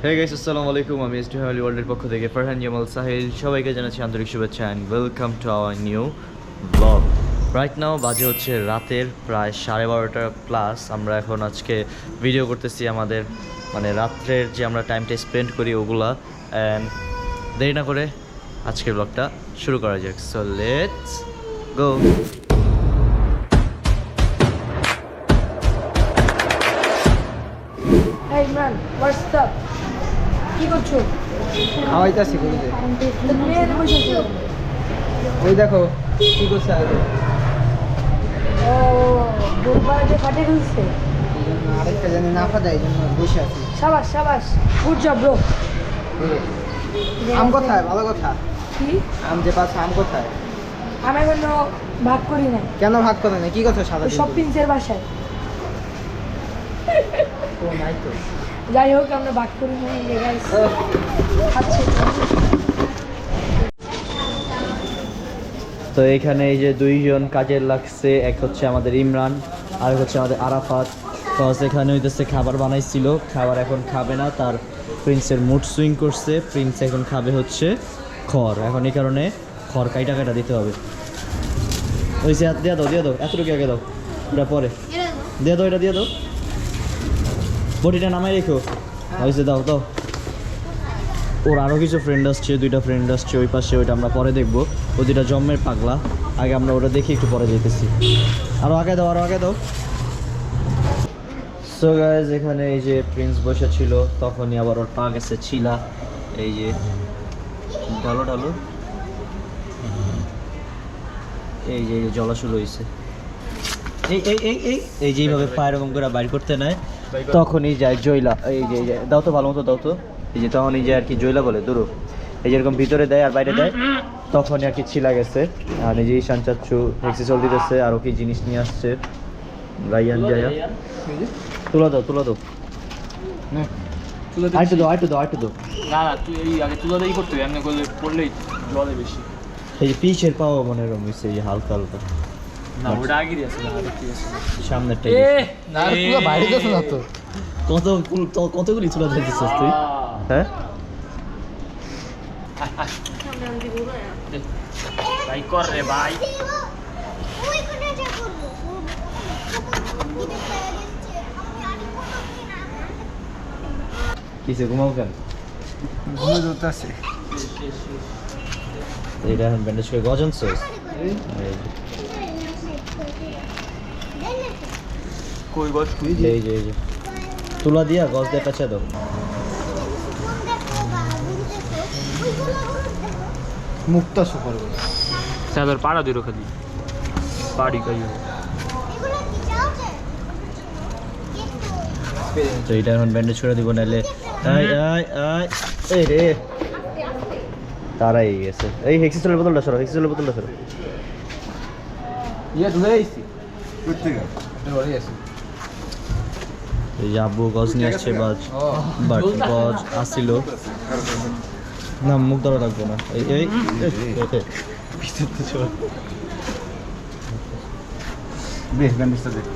Hey guys, আসসালামু আলাইকুম। আমি এসটি ফ্যামিলি ওয়ার্ল্ডের পক্ষ থেকে ফারহান জামাল সাহিল সবাইকে জানাচ্ছি আন্তরিক শুভেচ্ছা and welcome to our new blog. Right now বাজে হচ্ছে রাতের প্রায় 12:30 প্লাস। আমরা এখন আজকে ভিডিও করতেছি আমাদের রাত্রের যে আমরা টাইমটা স্পেন্ড করি ওগুলা। অ্যান্ড দেরি না করে আজকের ব্লগটা শুরু করা যাক। So let's go. Hey man, what's up? কি করছো? খাওয়াইতাছি কইতে। তুমি এখানে বসেছো? ওই দেখো কি করছে আগে। ও, বুরবারে যে ফাটে গেছে। আরেকটা জানি না ফাটাই এই জন্য বসে আছি। শাবাশ শাবাশ, গুড জব ব্রো। আম কোথায়? ভালো কথা। কি? আম যে পাচ্ছে আম কোথায়? আমি এখনো ভাগ করি নাই। কেন ভাগ করে না? কি করছো সারা ওই দিন? সব প্রিন্সের বাসায়। ও নাই তো। যাই হোক আমরা ভাগ করি নাই গাইস। আচ্ছা। তো এখানে এই যে দুইজন কাজের লাগছে, এক হচ্ছে আমাদের ইমরান আর হচ্ছে আমাদের আরাফাত। কজ এখানে হইতেছে খাবার বানাইছিল, খাবার এখন খাবে না, তার প্রিন্সের মুড সুইং করছে। প্রিন্স এখন খাবে হচ্ছে খড়, এখন এই কারণে খড় কাইটা কাইটা দিতে হবে। ওই সে দিয়ে দাও এতটুকু আগে দাও, এটা পরে দিয়ে দাও, এটা দিয়ে দাও, বটিটা নামাই রেখো। হয়েছে, দাও দাও। ওর আরও কিছু ফ্রেন্ড আসছে, দুইটা ফ্রেন্ড আসছে ওই পাশে, ওইটা আমরা পরে দেখবো। ও দুইটা জম্মের পাগলা, আগে আমরা ওটা দেখি, একটু পরে যেতেছি। আরও আগে দাও, আরও আগে দাও। সো গাইজ, এখানে এই যে প্রিন্স বসে ছিল, তখনই আবার ওর পা গেছে ছিলা। এই যে ঢালো ঢালো, এই যে জলা শুরু হয়েছে। এই এই এই এই এই যে এইভাবে পা এরকম করে বাইর করতে নেয়, তখনই যায় জয়লা। এই যে দাও তো, ভালো মতো দাও তো। এই যে তখনই যায় আর কি জয়লা বলে দূর। এই যেরকম ভিতরে দেয় আর বাইরে দেয়, তখনই আর কি ছিলা গেছে। আর এই যে ঈশান চাচ্ছু এক্সিসল দিতেছে, আরও কি জিনিস নিয়ে আসছে। রাইয়ান জায়া, তুলা দাও তুলা দাও, আরেকটু দাও আরেকটু দাও আরেকটু দাও। না না, তুই এই আগে তুলা দিয়ে করতে এমনি করলে পড়লেই জলে বেশি। এই যে পিছের পাও মনে এরকম হয়েছে, এই যে হালকা হালকা। না ওটা আগে আছে না, আগে আছে সামনেরটা না তুলা বাইরে যাচ্ছে না তো। কতগুলি তুলা দিতেছিস তুই? হ্যাঁ, ভাই কর রে ভাই। কিসে ঘুমাও কেন? ঘুরে ধরতেছে। এটা এখন ব্যান্ডেজ করে গজন সোস। কই গছ তুই এই যে তুলা দিয়া গজ দিয়ে পেঁচা দাও। মুক্তা সুপার। চাদর পাড়া দিরো খালি পাড়ি কাই। তো এটা এখন ব্যান্ডেজ করে দিব, নাহলে আই আই আই এই রে তারাই গেছে। এই হেক্সিসলের বোতলটা সরো, হেক্সিসলের বোতলটা সরো। ইয়া ধরে আইছি করতে গেল এটা বড়ই আছে। এই যে আব্বু গজ নিয়ে আসছে, বাট গজ আসছিল না, মুখ ধরা রাখবো না। এই এই ভিতরতে চল বেশ ব্যান্ডেজটা দেখ।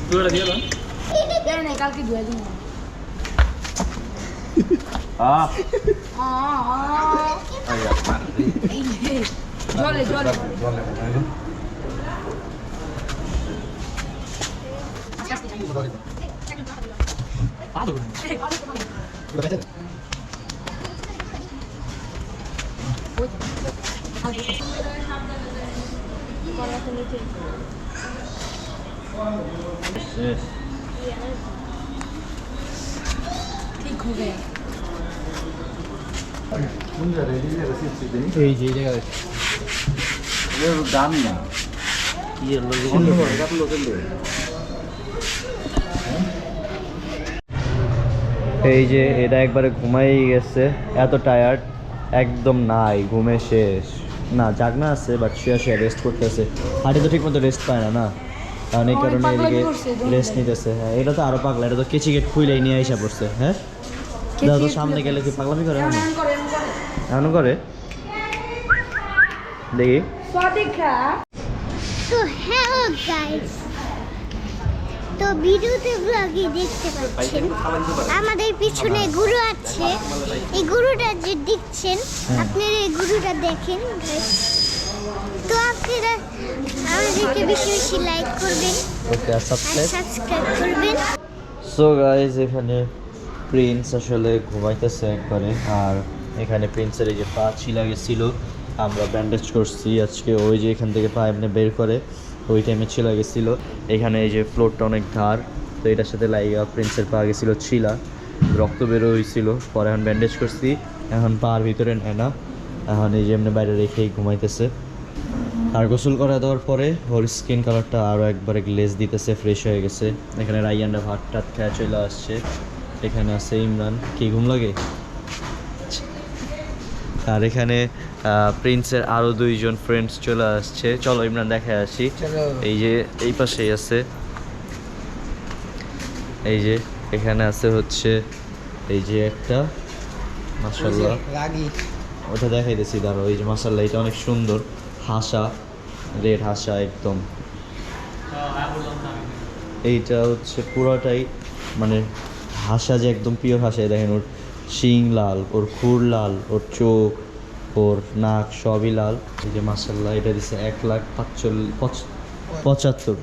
তুলাটা দিয়ে দাও। দেয় নাই, কালকে ধুয়ে দিন। জলে জলে ঠিক হবে। এই যে জায়গায় দাম না কি এই যে এটা একবারে ঘুমাই গেছে, এত টায়ার্ড একদম নাই, ঘুমে শেষ। না জাগনা আছে, বাট শুয়ে রেস্ট করতেছে। হাঁটি তো ঠিক মতো রেস্ট পায় না, কারণ এই কারণে এদিকে রেস্ট নিতেছে। হ্যাঁ, এটা তো আরো পাগলা, এটা তো কেচি গেট খুইলাই নিয়ে আইসা পড়ছে। হ্যাঁ, দাদা তো সামনে গেলে কি পাগলামি করে না? এখনো করে দেখি। স্বাদিকা তো হ্যালো গাইস, তো ভিডিওতে ব্লগে দেখতে পাচ্ছেন আমাদের পিছনে গরু আছে। এই গরুটা যে দেখছেন, আপনারা এই গরুটা দেখেন guys। তো আপনারা আমাদেরকে বেশি বেশি লাইক করবেন ওকে, আর আর সাবস্ক্রাইব। সাবস্ক্রাইব করবেন। সো গাইজ, এখানে প্রিন্স আসলে ঘুমাইতেছে একবারে। আর এখানে প্রিন্সের এই যে পা ছিলা গেছিলো, আমরা ব্যান্ডেজ করছি আজকে। ওই যে এখান থেকে পা এমনি বের করে, ওই টাইমে ছিলা গেছিলো। এখানে এই যে ফ্লোরটা অনেক ধার, তো এটার সাথে লাইগা প্রিন্সের পা গেছিলো ছিলা, রক্ত বেরো হয়েছিল। পরে এখন ব্যান্ডেজ করছি, এখন পার ভিতরে নেয় না, এখন এই যে এমনি বাইরে রেখেই ঘুমাইতেছে। আর গোসল করা দেওয়ার পরে ওর স্কিন কালারটা আরও একবারে গ্লেজ দিতেছে, ফ্রেশ হয়ে গেছে। এখানে রাইয়ানরা ভাত টাত খেয়ে চলে আসছে। এখানে আছে ইমরান। কি ঘুম লাগে? আর এখানে প্রিন্সের আরও 2জন ফ্রেন্ডস চলে আসছে। চলো ইমরান দেখে আসি। এই যে এই পাশেই আছে, এই যে এখানে আছে হচ্ছে এই যে একটা, মাশাআল্লাহ ওটা দেখাইতেছি দাঁড়ো। এই যে মাশাআল্লাহ, এটা অনেক সুন্দর হাসা, রেড হাসা একদম। এইটা হচ্ছে পুরোটাই মানে হাসা, যে একদম পিওর হাসা। দেখেন ওর শিং লাল, ওর খুর লাল, ওর চোখ, ওর নাক সবই লাল। এই যে মাশাআল্লাহ, এটা দিচ্ছে 1,75,000,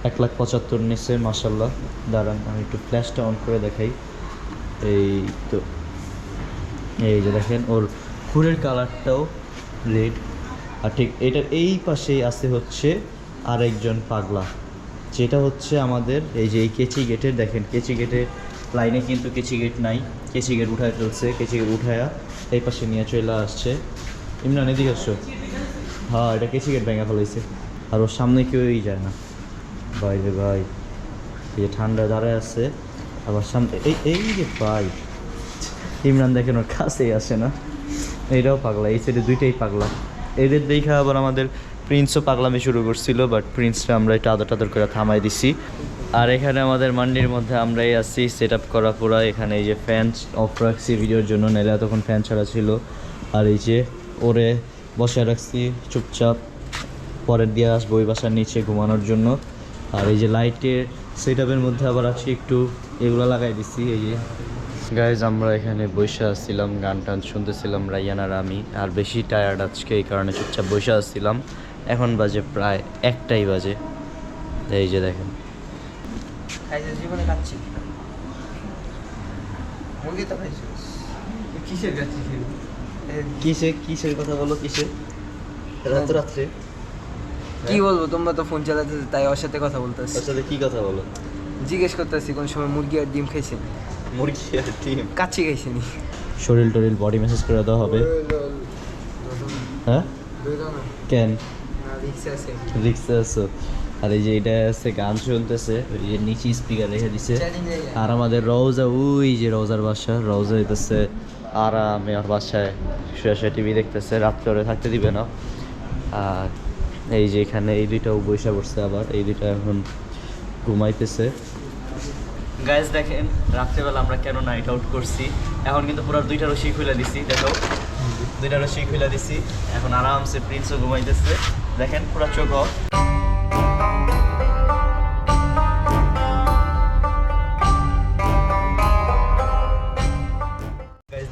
1,75,000 নিচ্ছে মাশাআল্লাহ। দাঁড়ান আমি একটু ফ্ল্যাশটা অন করে দেখাই। এই তো এই যে দেখেন ওর খুরের কালারটাও রেড। আর ঠিক এটার এই পাশেই আছে হচ্ছে আরেকজন পাগলা, যেটা হচ্ছে আমাদের এই যে এই কেচি গেটের। দেখেন কেচি গেটের লাইনে কিন্তু কেচি গেট নাই, কেচি গেট উঠায় চলছে। কেচি গেট উঠায়া এই পাশে নিয়ে চলে আসছে। ইমরান এদিকে আসছো। হ্যাঁ, এটা কেচি গেট ভেঙে ফেলাইছে। আর ওর সামনে কেউই যায় না ভাই রে ভাই। এই যে ঠান্ডা দাঁড়ায় আছে, আবার সামনে এই যে ভাই ইমরান দেখেন ওর কাছেই আসে না। এইটাও পাগলা, এই সাইডে দুইটাই পাগলা। এদের দেখা আবার আমাদের প্রিন্সও পাগলামি শুরু করছিল, বাট প্রিন্সটা আমরা একটু আদর টাদর করে থামাই দিছি। আর এখানে আমাদের মান্ডির মধ্যে আমরাই আছি সেট আপ করা পুরা। এখানে এই যে ফ্যান অফ রাখছি ভিডিওর জন্য, নাহলে তখন ফ্যান ছাড়া ছিল। আর এই যে ওরে বসায় রাখছি চুপচাপ, পরের দিয়ে আসবো ওই বাসার নিচে ঘুমানোর জন্য। আর এই যে লাইটের সেট আপের মধ্যে আবার আছি একটু এগুলো লাগাই দিছি। এই যে গাইজ, আমরা এখানে বসে আসছিলাম, গান টান শুনতেছিলাম রাইয়ান আর আমি। আর বেশি টায়ার্ড আজকে, এই কারণে চুপচাপ বসে আসছিলাম। এখন বাজে প্রায় 1টাই বাজে। এই যে দেখেন জীবনে খাচ্ছি মুরগি তো খাইছিস। কিসের খাচ্ছিস? কিসের কথা বলো? কিসের রাত্রে কি বলবো, তোমরা তো ফোন চালাতে, তাই ওর সাথে কথা বলতেছি। ওর সাথে কি কথা বলো? জিজ্ঞেস করতেছি কোন সময় মুরগি আর ডিম খাইছেন। মুরগি আর ডিম কাচ্চি খাইছেনি। শরীর টরিল বডি মেসেজ করে দেওয়া হবে। হ্যাঁ কেন রিক্সে আছো? আর এই যে এটা আছে গান শুনতেছে, ওই যে নিচে স্পিকার রেখে দিছে। আর আমাদের রওজা, ওই যে রওজার বাসা, রওজা হইতেছে আরামে ওর বাসায় শুয়ে শুয়ে টিভি দেখতেছে, রাত্রে ওরে থাকতে দিবে না। আর এই যে এখানে এই দুইটাও বৈশা পড়ছে, আবার এই দুইটা এখন ঘুমাইতেছে। গাইজ দেখেন রাত্রেবেলা আমরা কেন নাইট আউট করছি। এখন কিন্তু পুরো 2টা রশি খুলে দিছি, দেখো 2টা রশি খুলে দিছি। এখন আরামসে প্রিন্সও ঘুমাইতেছে, দেখেন পুরো চোখ অফ।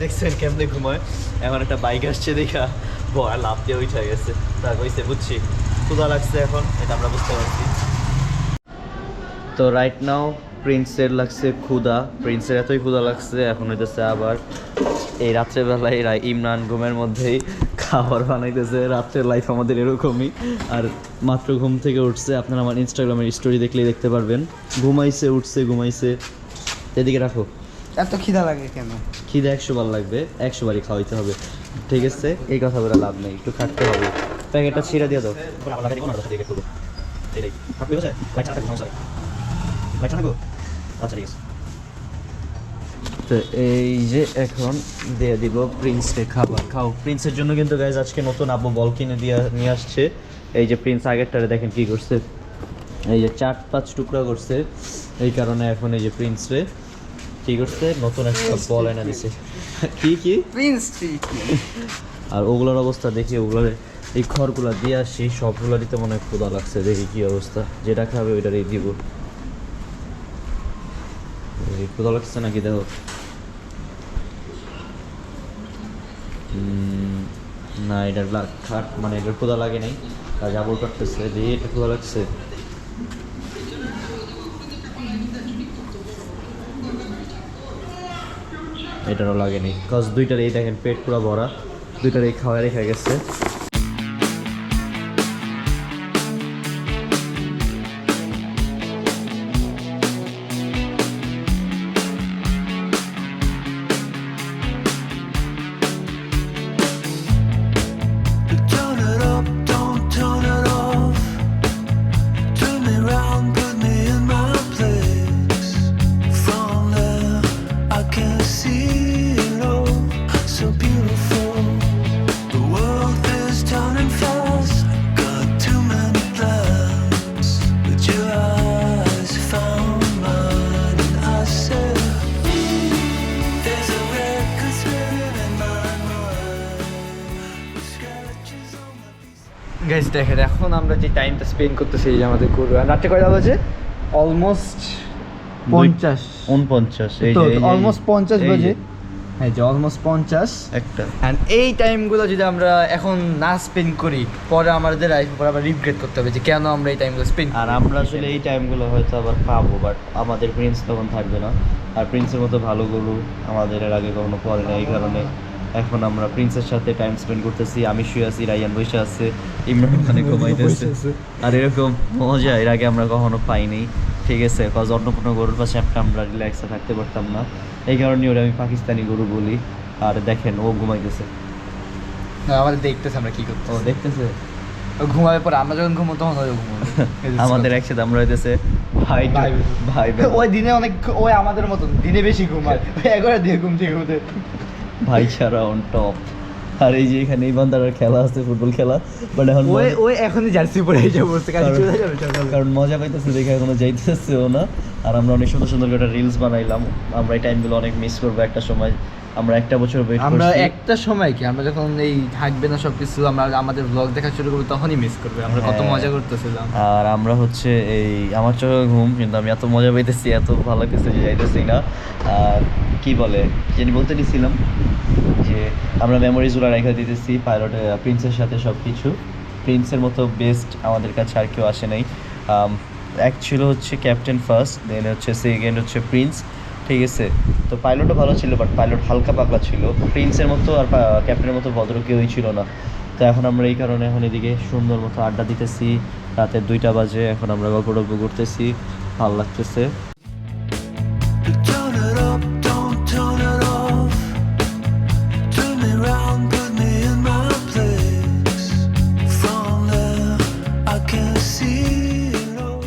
দেখছেন কেমনে ঘুমায়। এখন একটা বাইক আসছে দেখা বড় লাভ দিয়ে উঠে গেছে। তা কইছে বুঝছি ক্ষুধা লাগছে এখন, এটা আমরা বুঝতে পারছি। তো রাইট নাও প্রিন্সের লাগছে ক্ষুধা, প্রিন্সের এতই ক্ষুধা লাগছে এখন হইতেছে আবার এই রাত্রেবেলায় ইমরান ঘুমের মধ্যেই খাবার বানাইতেছে। রাত্রের লাইফ আমাদের এরকমই। আর মাত্র ঘুম থেকে উঠছে, আপনারা আমার ইনস্টাগ্রামের স্টোরি দেখলেই দেখতে পারবেন। ঘুমাইছে উঠছে ঘুমাইছে। এদিকে রাখো। এত খিদা লাগে কেন? খিদে 100 বার লাগবে, 100 বারই খাওয়াইতে হবে, ঠিক আছে? এই কথা বলে লাভ নেই, একটু খাটতে হবে। প্যাকেটটা ছিঁড়ে দিয়ে দাও। আচ্ছা ঠিক আছে। তো এই যে এখন দিয়ে দিব প্রিন্সকে খাবার। খাও। প্রিন্সের জন্য কিন্তু গাইজ আজকে নতুন আব্বু বল কিনে নিয়ে আসছে। এই যে প্রিন্স আগেরটারে দেখেন কি করছে, এই যে 4-5 টুকরা করছে। এই কারণে এখন এই যে প্রিন্সরে কি করছে, নতুন একটা বল এনে দিছে। কি কি প্রিন্স ট্রি। আর ওগুলোর অবস্থা দেখি, ওগুলোর এই খড়গুলো দিয়ে আসি, সবগুলো দিতে মনে হয় ক্ষুধা লাগছে, দেখি কি অবস্থা, যেটা খাবে ওইটারই দিব। এই ক্ষুধা লাগছে নাকি দেখো। না এটার খাট মানে এটার ক্ষুধা লাগে নাই, কাজ আবল কাটতেছে, দিয়ে এটা ক্ষুধা লাগছে। এটারও লাগেনি, কজ দুইটার এই দেখেন পেট পুরো ভরা, দুইটার এই খাওয়া রেখে গেছে। Turn it up, don't turn it off. Turn me round, put me in my place. From there, I can see it all. So beautiful. The world is turning fast. Got too many plans. But your eyes found mine, and I said, there's a record spinning in my mind. With scratches on my piece. Guys দেখেন এখন আমরা যে টাইমটা spend করতেছি এই যে আমাদের গরু, আর রাত্রে কয়টা বাজে? অলমোস্ট 50 49 এই তো যে অলমোস্ট 50 এই বাজে। যে হ্যাঁ যে অলমোস্ট 50। একটা অ্যান্ড এই টাইমগুলো যদি আমরা এখন না স্পেন্ড করি, পরে আমাদের লাইফে পরে আবার রিগ্রেট করতে হবে যে কেন আমরা এই টাইমগুলো স্পেন্ড আর আমরা আসলে এই টাইমগুলো হয়তো আবার পাবো, বাট আমাদের প্রিন্স তখন থাকবে না। আর প্রিন্সের মতো ভালো গরু আমাদের এর আগে কখনো পড়ে না, এই কারণে এখন আমরা প্রিন্সের সাথে টাইম স্পেন্ড করতেছি। আমি শুয়ে আছি, রায়ান বসে আছে, ইমরান ওখানে ঘুমাইতেছে। আর এরকম মজা এর আগে আমরা কখনো পাইনি, ঠিক আছে, কজ অন্য কোনো গরুর পাশে একটা আমরা রিল্যাক্সে থাকতে পারতাম না, এই কারণে ওরা আমি পাকিস্তানি গরু বলি। আর দেখেন ও ঘুমাইতেছে, আমাদের দেখতেছে আমরা কি করতে। ও দেখতেছে ও ঘুমাবে, পরে আমরা যখন ঘুমো তখন ওই ঘুমাবে। আমাদের একসাথে আমরা হইতেছে ভাই ভাই ভাই ওই দিনে অনেক, ওই আমাদের মতন দিনে বেশি ঘুমায়, ওই 11 দিয়ে ঘুম থেকে ওদের। ভাই ছাড়া অন টপ। আর এই যে এখানে এই বান্দার খেলা আছে, ফুটবল খেলা, বাট এখন ওই ওই এখনই জার্সি পরে এসে বসছে, কাজ চলে যাবে সকালে। কারণ মজা পাইতেছে দেখে এখনো যাইতেছেও না। আর আমরা অনেক সুন্দর সুন্দর করে রিলস বানাইলাম, আমরা এই টাইমগুলো অনেক মিস করবো। একটা সময় আমরা একটা বছর ওয়েট আমরা করছি। একটা সময় কি আমরা যখন এই থাকবে না সবকিছু, আমরা আমাদের ব্লগ দেখা শুরু করবো তখনই মিস করবে আমরা কত হ্যাঁ। মজা করতেছিলাম। আর আমরা হচ্ছে এই আমার চোখে ঘুম, কিন্তু আমি এত মজা পাইতেছি, এত ভালো লাগতেছে যে যাইতেছি না। আর কি বলে যিনি বলতে দিছিলাম যে আমরা মেমোরিজগুলো রেখে দিতেছি পাইলট প্রিন্সের সাথে সব কিছু। প্রিন্সের মতো বেস্ট আমাদের কাছে আর কেউ আসে নাই। এক ছিল হচ্ছে ক্যাপ্টেন ফার্স্ট, দেন হচ্ছে সেকেন্ড হচ্ছে প্রিন্স, ঠিক আছে। তো পাইলটও ভালো ছিল, বাট পাইলট হালকা পাতলা ছিল। প্রিন্সের মতো আর ক্যাপ্টেনের মতো ভদ্র কেউই ছিল না। তো এখন আমরা এই কারণে এখন এদিকে সুন্দর মতো আড্ডা দিতেছি, রাতের 2টা বাজে, এখন আমরা গল্প টল্প করতেছি, ভালো লাগতেছে। Turn it up, don't turn it off. Turn me round, put me in my place. From there, I can see it all.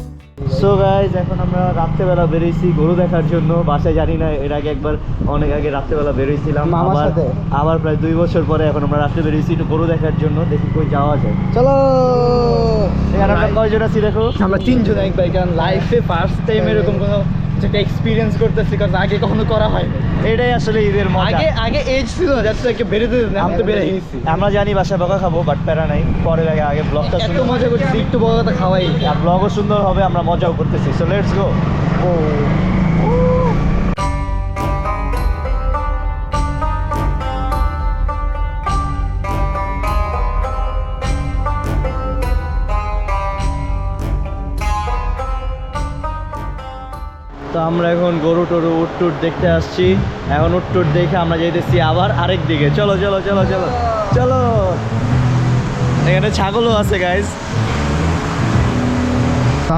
So guys এখন আমরা রাত্রেবেলা বেরোইছি গরু দেখার জন্য। বাসায় জানি না, এর আগে একবার অনেক আগে রাত্রেবেলা বেরোইছিলাম, মামার আবার সাথে। আবার প্রায় 2 বছর পরে এখন আমরা রাত্রে বেরোইছি একটু গরু দেখার জন্য, দেখি কই যাওয়া যায়। চলো এখানে আমরা কয়জন আছি দেখো, আমরা 3 জন একবার, কারণ লাইফে ফার্স্ট টাইম এরকম কোনো যেটা এক্সপিরিয়েন্স করতেছি, কারণ আগে কখনো করা হয়নি। এটাই আসলে ঈদের মজা। আগে আগে এজ ছিল না, যাতে একে বেরোতে দিত না, আমি তো বেরিয়ে গেছি। আমরা জানি বাসায় বকা খাবো, বাট প্যারা নাই, পরে আগে আগে ব্লগটা এত সুন্দর, মজা করছি, একটু বড় কথা খাওয়াই। আর ব্লগও সুন্দর হবে, আমরা মজাও করতেছি। So let's go. তো আমরা এখন গরু টরু উট টুট দেখতে আসছি। এখন উট টুট দেখে আমরা যাইতেছি আবার আরেক দিকে। চলো চলো চলো চলো চলো। এখানে ছাগলও আছে গাইজ।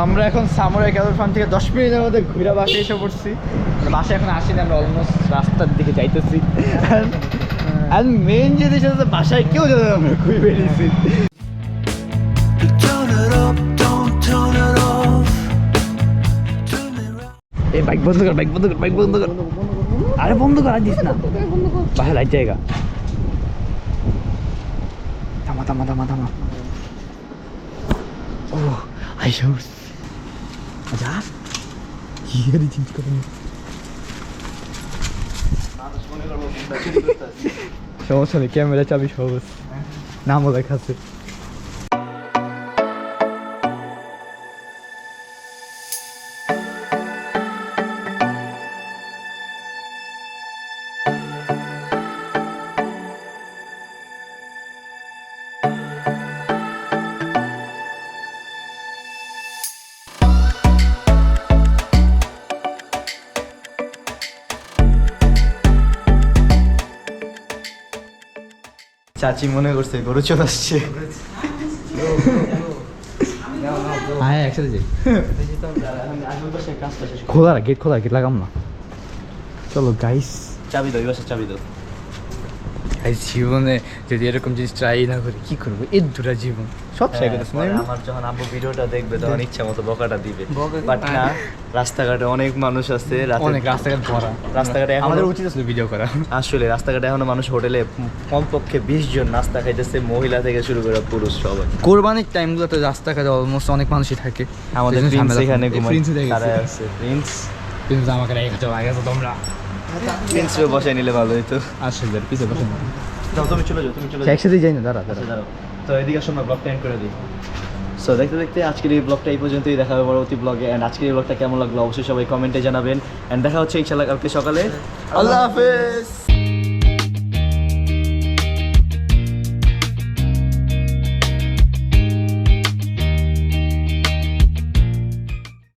আমরা এখন সামুরাই ক্যাবল ফার্ম থেকে 10 মিনিটের মধ্যে ঘুরে বাসায় এসে পড়ছি। বাসায় এখন আসিনি, আমরা অলমোস্ট রাস্তার দিকে যাইতেছি। আর মেন জিনিস হচ্ছে বাসায় কেউ যাবে না, আমরা ঘুরে বেরিয়েছি। Turn it up, don't turn it off. Turn me round. এই বাইক বন্ধ কর, বাইক বন্ধ কর, বাইক বন্ধ কর। আরে বন্ধ কর, আর দিস না, বাসায় লাইট জায়গা। থামা থামা থামা থামা। ও আইসা উঠছি। আচ্ছা কি গাড়ি চেঞ্জ করে সমস্যা নেই, ক্যামেরা চাবি সহজ, নামও লেখা আছে। চাচি মনে করছে গরু চলে আসছে। হ্যাঁ একসাথে যাই। খোলা গেট, খোলা গেট লাগাম না। চলো গাইস, চাবি দাও, এই বাসার চাবি দাও। জীবনে যদি এরকম জিনিস ট্রাই না করি কি করবো, এর দুটা জীবন সব ট্রাই করতেছে না। আমার যখন আব্বু ভিডিওটা দেখবে তখন ইচ্ছা মতো বকাটা দিবে, বাট না, রাস্তাঘাটে অনেক মানুষ আছে, অনেক রাস্তাঘাট ভরা, রাস্তাঘাটে আমাদের এখনো উচিত আসলে ভিডিও করা। আসলে রাস্তাঘাটে এখনো মানুষ হোটেলে কমপক্ষে 20 জন নাস্তা খাইতেছে, মহিলা থেকে শুরু করে পুরুষ সবাই। কোরবানির টাইমগুলোতে রাস্তাঘাটে অলমোস্ট অনেক মানুষই থাকে। আমাদের সেজন্য প্রিন্স ঝামেলা এখানে কম। ঘুমায়, প্রিন্সও দেখে তারাই গেছে। আছে প্রিন্স। প্রিন্স আমাকে রেখে গেছো তোমরা। প্রিন্সও বসায় নিলে ভালো হইতো। আসলে পিছিয়ে বসে না, যাও তুমি চলে যাও, তুমি চলে যাও। একসাথেই যাই না, দাঁড়া দাঁড়া। দাঁড়াও, তো এদিকে আসো না, ব্লগটা এন্ড করে দিই। সো দেখতে দেখতে আজকের এই ব্লগটা এই পর্যন্তই, দেখা হবে পরবর্তী ব্লগে। অ্যান্ড আজকের এই ব্লগটা কেমন লাগলো অবশ্যই সবাই কমেন্টে জানাবেন। অ্যান্ড দেখা হচ্ছে ইনশাআল্লাহ কালকে সকালে। আল্লাহ হাফেজ।